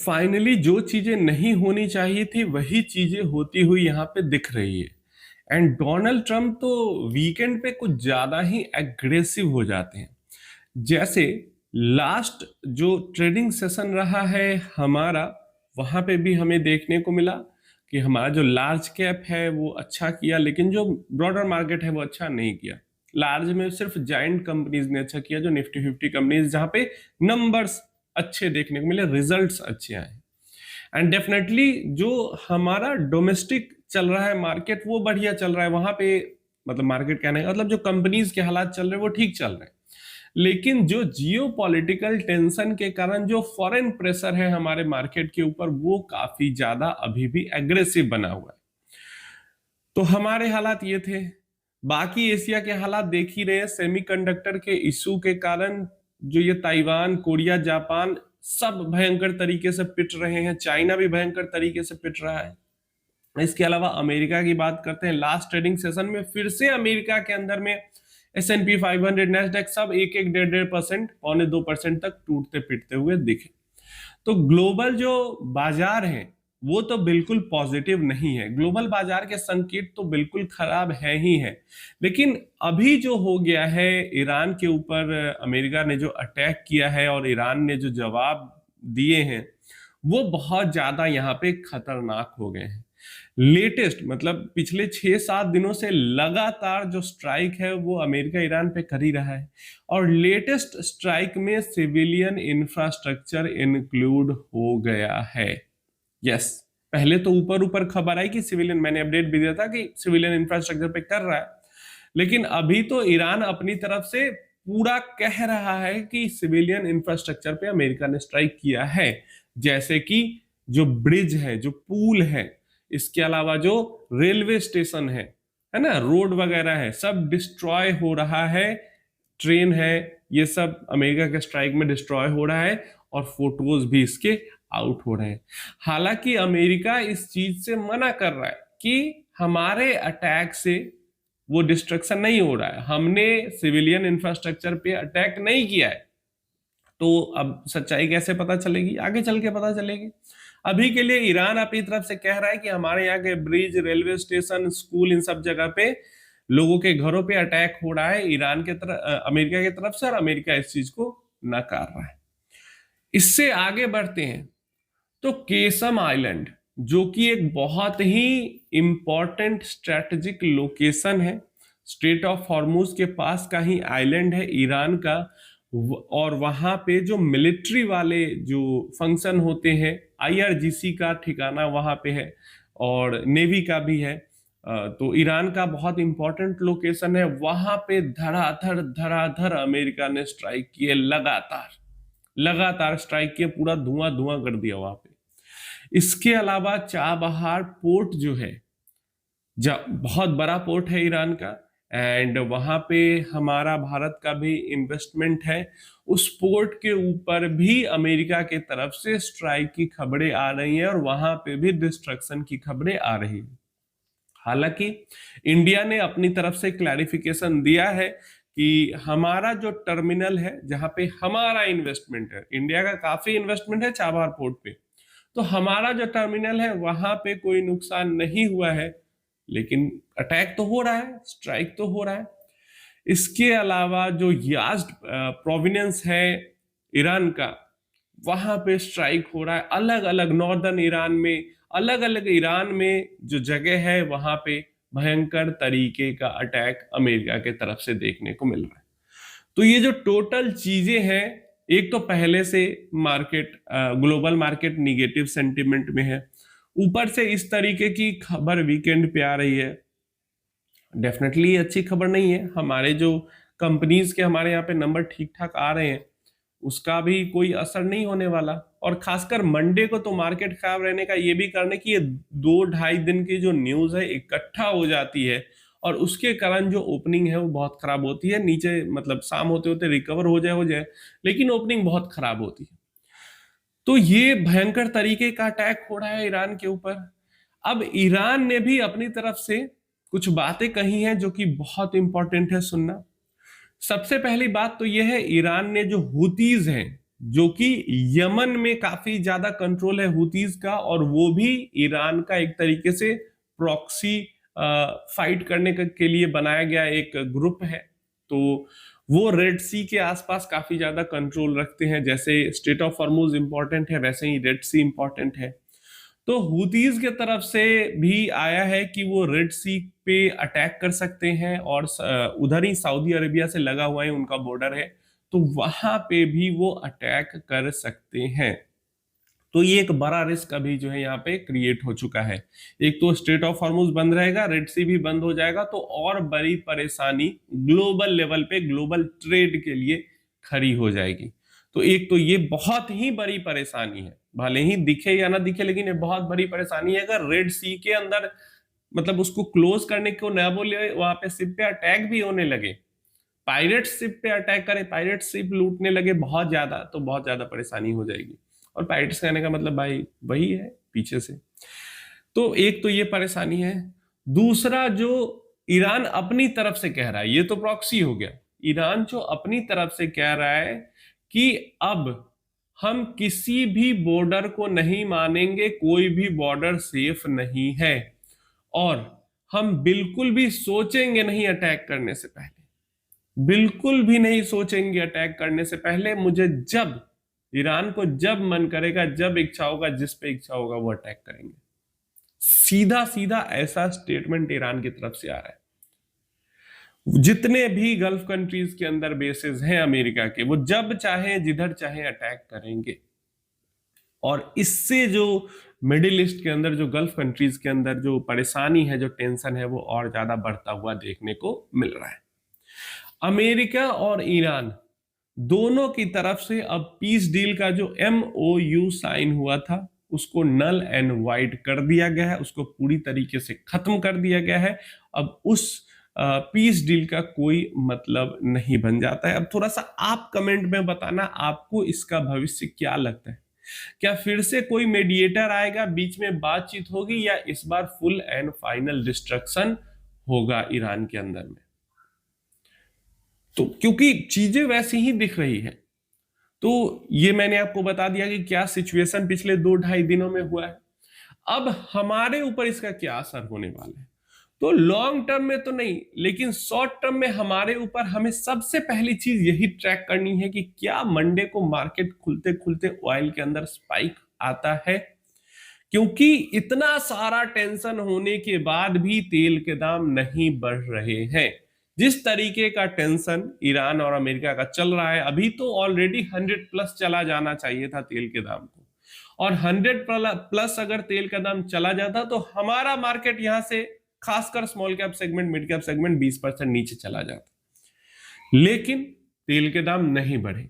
Finally जो चीजें नहीं होनी चाहिए थी वही चीजें होती हुई यहाँ पे दिख रही है। एंड डोनाल्ड ट्रम्प तो वीकेंड पे कुछ ज्यादा ही एग्रेसिव हो जाते हैं। जैसे लास्ट जो ट्रेडिंग सेशन रहा है हमारा, वहां पे भी हमें देखने को मिला कि हमारा जो लार्ज कैप है वो अच्छा किया, लेकिन जो ब्रॉडर मार्केट है वो अच्छा नहीं किया। लार्ज में सिर्फ जाइंट कंपनीज ने अच्छा किया, जो निफ्टी 50 कंपनीज, जहां पे नंबर्स अच्छे देखने को मिले, रिजल्ट्स अच्छे आए। एंड डेफिनेटली जो हमारा डोमेस्टिक चल रहा है मार्केट वो बढ़िया चल रहा है, वहां पे मतलब मार्केट कहने का मतलब जो कंपनीज के हालात चल रहे हैं वो ठीक चल रहे हैं। लेकिन जो जियो पॉलिटिकल टेंशन के कारण जो फॉरेन प्रेशर है हमारे मार्केट के ऊपर वो काफी ज्यादा अभी भी एग्रेसिव बना हुआ है। तो हमारे हालात ये थे। बाकी एशिया के हालात देख ही रहे हैं, सेमीकंडक्टर के इशू के कारण जो ये ताइवान, कोरिया, जापान सब भयंकर तरीके से पिट रहे हैं, चाइना भी भयंकर तरीके से पिट रहा है। इसके अलावा अमेरिका की बात करते हैं, लास्ट ट्रेडिंग सेशन में फिर से अमेरिका के अंदर में S&P 500, नेस्डेक सब एक एक 1.5%, 1.25% तक टूटते पिटते हुए दिखे। तो ग्लोबल जो बाजार है वो तो बिल्कुल पॉजिटिव नहीं है, ग्लोबल बाजार के संकेत तो बिल्कुल खराब है ही है। लेकिन अभी जो हो गया है ईरान के ऊपर, अमेरिका ने जो अटैक किया है और ईरान ने जो जवाब दिए हैं वो बहुत ज्यादा यहाँ पे खतरनाक हो गए हैं। लेटेस्ट मतलब पिछले 6-7 दिनों से लगातार जो स्ट्राइक है वो अमेरिका ईरान पे कर ही रहा है, और लेटेस्ट स्ट्राइक में सिविलियन इंफ्रास्ट्रक्चर इंक्लूड हो गया है। यस, पहले तो ऊपर ऊपर खबर आई कि सिविलियन, मैंने अपडेट भी दिया था कि सिविलियन इंफ्रास्ट्रक्चर पे कर रहा है, लेकिन अभी तो ईरान अपनी तरफ से पूरा कह रहा है कि सिविलियन इंफ्रास्ट्रक्चर पे अमेरिका ने स्ट्राइक किया है। जैसे कि जो ब्रिज है, जो पुल है, इसके अलावा जो रेलवे स्टेशन है ना, रोड वगैरह है, सब डिस्ट्रॉय हो रहा है। ट्रेन है, ये सब अमेरिका के स्ट्राइक में डिस्ट्रॉय हो रहा है, और फोटोज भी इसके आउट हो रहे हैं। हालांकि अमेरिका इस चीज से मना कर रहा है कि हमारे अटैक से वो डिस्ट्रक्शन नहीं हो रहा है, हमने सिविलियन इंफ्रास्ट्रक्चर पे अटैक नहीं किया है। तो अब सच्चाई कैसे पता चलेगी? आगे चल के पता चलेगी। अभी के लिए ईरान अपनी तरफ से कह रहा है कि हमारे यहाँ के ब्रिज, रेलवे स्टेशन, स्कूल, इन सब जगह पे लोगों के घरों पे अटैक हो रहा है ईरान के तरफ, अमेरिका की तरफ से, और अमेरिका इस चीज को नकार रहा है। इससे आगे बढ़ते हैं तो केसम आइलैंड, जो कि एक बहुत ही इंपॉर्टेंट स्ट्रेटेजिक लोकेशन है, स्ट्रेट ऑफ हॉर्मुज के पास का ही आइलैंड है ईरान का, और वहां पे जो मिलिट्री वाले जो फंक्शन होते हैं, IRGC का ठिकाना वहां पे है, और नेवी का भी है। तो ईरान का बहुत इंपॉर्टेंट लोकेशन है, वहां पे धड़ाधड़ धड़ाधड़ अमेरिका ने स्ट्राइक किए, लगातार लगातार स्ट्राइक किए, पूरा धुआं धुआं कर दिया वहां पे। इसके अलावा चाबहार पोर्ट जो है, बहुत बड़ा पोर्ट है ईरान का, एंड वहां पे हमारा भारत का भी इन्वेस्टमेंट है। उस पोर्ट के ऊपर भी अमेरिका के तरफ से स्ट्राइक की खबरें आ रही हैं, और वहां पे भी डिस्ट्रक्शन की खबरें आ रही हैं। हालांकि इंडिया ने अपनी तरफ से क्लैरिफिकेशन दिया है कि हमारा जो टर्मिनल है जहां पे हमारा इन्वेस्टमेंट है, इंडिया का काफी इन्वेस्टमेंट है चाबहार पोर्ट पे, तो हमारा जो टर्मिनल है वहां पे कोई नुकसान नहीं हुआ है। लेकिन अटैक तो हो रहा है, स्ट्राइक तो हो रहा है। इसके अलावा जो याज्द प्रोविनेंस है ईरान का, वहां पे स्ट्राइक हो रहा है, अलग अलग नॉर्दर्न ईरान में, अलग अलग ईरान में जो जगह है वहां पे भयंकर तरीके का अटैक अमेरिका के तरफ से देखने को मिल रहा है। तो ये जो टोटल चीजें हैं, एक तो पहले से market, global market negative sentiment में है, ऊपर से इस तरीके की खबर वीकेंड पे आ रही है, डेफिनेटली अच्छी खबर नहीं है। हमारे जो कंपनीज के हमारे यहाँ पे नंबर ठीक ठाक आ रहे हैं, उसका भी कोई असर नहीं होने वाला। और खासकर मंडे को तो मार्केट खराब रहने का ये भी कारण है कि ये 2-2.5 दिन की जो न्यूज है इकट्ठा हो जाती है, और उसके कारण जो ओपनिंग है वो बहुत खराब होती है। नीचे मतलब शाम होते होते रिकवर हो जाए, लेकिन ओपनिंग बहुत खराब होती है। तो ये भयंकर तरीके का अटैक हो रहा है ईरान के ऊपर। अब ईरान ने भी अपनी तरफ से कुछ बातें कही हैं जो कि बहुत इंपॉर्टेंट है सुनना। सबसे पहली बात तो यह है, ईरान ने जो हुतीज हैं, जो कि यमन में काफी ज्यादा कंट्रोल है हुतीज का, और वो भी ईरान का एक तरीके से प्रॉक्सी फाइट करने के लिए बनाया गया एक ग्रुप है। तो वो रेड सी के आसपास काफी ज्यादा कंट्रोल रखते हैं। जैसे स्ट्रेट ऑफ हॉर्मुज इंपॉर्टेंट है, वैसे ही रेड सी इंपॉर्टेंट है। तो हुतीज के तरफ से भी आया है कि वो रेड सी पे अटैक कर सकते हैं, और उधर ही सऊदी अरेबिया से लगा हुआ है, उनका बॉर्डर है, तो वहां पे भी वो अटैक कर सकते हैं। तो ये एक बड़ा रिस्क अभी जो है यहाँ पे क्रिएट हो चुका है। एक तो स्ट्रेट ऑफ हॉर्मुज बंद रहेगा, रेड सी भी बंद हो जाएगा, तो और बड़ी परेशानी ग्लोबल लेवल पे ग्लोबल ट्रेड के लिए खड़ी हो जाएगी। तो एक तो ये बहुत ही बड़ी परेशानी है, भले ही दिखे या ना दिखे, लेकिन ये बहुत बड़ी परेशानी है। अगर रेड सी के अंदर मतलब उसको क्लोज करने को न बोले, वहां पे शिप पे अटैक भी होने लगे, पायरेट शिप पे अटैक करें, पायरेट शिप लूटने लगे बहुत ज्यादा, तो बहुत ज्यादा परेशानी हो जाएगी। और पायरेट्स कहने का मतलब भाई वही है पीछे से। तो एक तो ये परेशानी है। दूसरा, जो ईरान अपनी तरफ से कह रहा है, ये तो प्रॉक्सी हो गया, ईरान जो अपनी तरफ से कह रहा है कि अब हम किसी भी बॉर्डर को नहीं मानेंगे, कोई भी बॉर्डर सेफ नहीं है, और हम बिल्कुल भी सोचेंगे नहीं अटैक करने से पहले, बिल्कुल भी नहीं सोचेंगे अटैक करने से पहले। मुझे जब ईरान को जब मन करेगा, जब इच्छा होगा, जिस पे इच्छा होगा, वो अटैक करेंगे। सीधा सीधा ऐसा स्टेटमेंट ईरान की तरफ से आ रहा है। जितने भी गल्फ कंट्रीज के अंदर बेसेस हैं अमेरिका के, वो जब चाहे जिधर चाहे अटैक करेंगे। और इससे जो मिडिल ईस्ट के अंदर, जो गल्फ कंट्रीज के अंदर जो परेशानी है, जो टेंशन है, वो और ज्यादा बढ़ता हुआ देखने को मिल रहा है। अमेरिका और ईरान दोनों की तरफ से अब पीस डील का जो MOU साइन हुआ था, उसको नल एंड वाइड कर दिया गया है, उसको पूरी तरीके से खत्म कर दिया गया है। अब उस पीस डील का कोई मतलब नहीं बन जाता है। अब थोड़ा सा आप कमेंट में बताना, आपको इसका भविष्य क्या लगता है? क्या फिर से कोई मेडिएटर आएगा, बीच में बातचीत होगी, या इस बार फुल एंड फाइनल डिस्ट्रक्शन होगा ईरान के अंदर में? तो क्योंकि चीजें वैसी ही दिख रही है। तो ये मैंने आपको बता दिया कि क्या सिचुएशन पिछले 2-2.5 दिनों में हुआ है। अब हमारे ऊपर इसका क्या असर होने वाला है, तो लॉन्ग टर्म में तो नहीं, लेकिन शॉर्ट टर्म में हमारे ऊपर हमें सबसे पहली चीज यही ट्रैक करनी है कि क्या मंडे को मार्केट खुलते खुलते ऑयल के अंदर स्पाइक आता है। क्योंकि इतना सारा टेंशन होने के बाद भी तेल के दाम नहीं बढ़ रहे हैं। जिस तरीके का टेंशन ईरान और अमेरिका का चल रहा है, अभी तो ऑलरेडी 100 प्लस चला जाना चाहिए था तेल के दाम को, और 100 प्लस अगर तेल का दाम चला जाता तो हमारा मार्केट यहां से, खासकर small cap segment, mid cap segment, 20% नीचे चला जाता। लेकिन तेल के दाम नहीं बढ़े।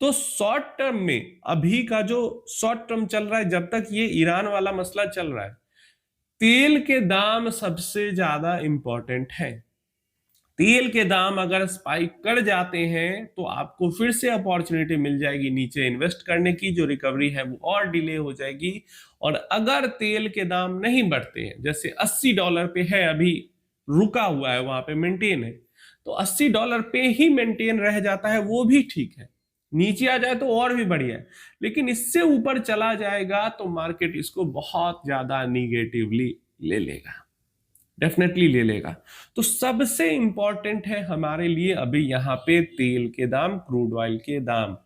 तो शॉर्ट टर्म में, अभी का जो शॉर्ट टर्म चल रहा है, जब तक ये ईरान वाला मसला चल रहा है, तेल के दाम सबसे ज्यादा इंपॉर्टेंट है। तेल के दाम अगर स्पाइक कर जाते हैं तो आपको फिर से अपॉर्चुनिटी मिल जाएगी नीचे इन्वेस्ट करने की, जो रिकवरी है वो और डिले हो जाएगी। और अगर तेल के दाम नहीं बढ़ते हैं, जैसे $80 पे है अभी, रुका हुआ है वहां पे, मेंटेन है, तो $80 पे ही मेंटेन रह जाता है, वो भी ठीक है। नीचे आ जाए तो और भी बढ़िया है, लेकिन इससे ऊपर चला जाएगा तो मार्केट इसको बहुत ज्यादा निगेटिवली ले लेगा, डेफिनेटली ले लेगा। तो सबसे इंपॉर्टेंट है हमारे लिए अभी यहाँ पे तेल के दाम, क्रूड ऑयल के दाम।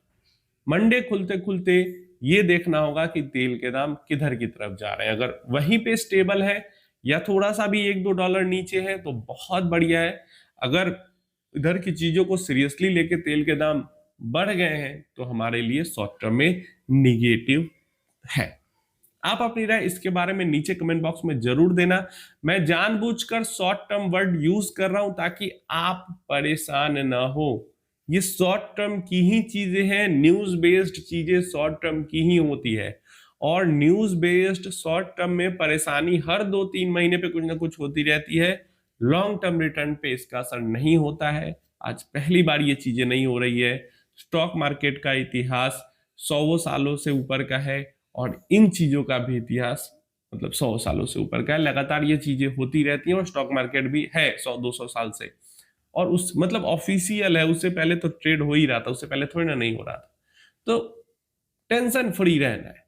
मंडे खुलते खुलते ये देखना होगा कि तेल के दाम किधर की तरफ जा रहे हैं। अगर वहीं पे स्टेबल है या थोड़ा सा भी $1-2 नीचे है तो बहुत बढ़िया है। अगर इधर की चीजों को सीरियसली लेके तेल के दाम बढ़ गए हैं तो हमारे लिए शॉर्ट टर्म में निगेटिव है। आप अपनी राय इसके बारे में नीचे कमेंट बॉक्स में जरूर देना। मैं जानबूझकर शॉर्ट टर्म वर्ड यूज कर रहा हूं ताकि आप परेशान ना हो। ये शॉर्ट टर्म की ही चीजें हैं, न्यूज बेस्ड चीजें शॉर्ट टर्म की ही होती है, और न्यूज बेस्ड शॉर्ट टर्म में परेशानी हर 2-3 महीने पे कुछ ना कुछ होती रहती है। लॉन्ग टर्म रिटर्न पे इसका असर नहीं होता है। आज पहली बार ये चीजें नहीं हो रही है। स्टॉक मार्केट का इतिहास 100 सालों से ऊपर का है, और इन चीजों का भी इतिहास मतलब 100 सालों से ऊपर का है। लगातार ये चीजें होती रहती हैं, और स्टॉक मार्केट भी है 100-200 साल से, और उस मतलब ऑफिशियल है। उससे पहले तो ट्रेड हो ही रहा था, उससे पहले थोड़ी ना नहीं हो रहा था। तो टेंशन फ्री रहना है।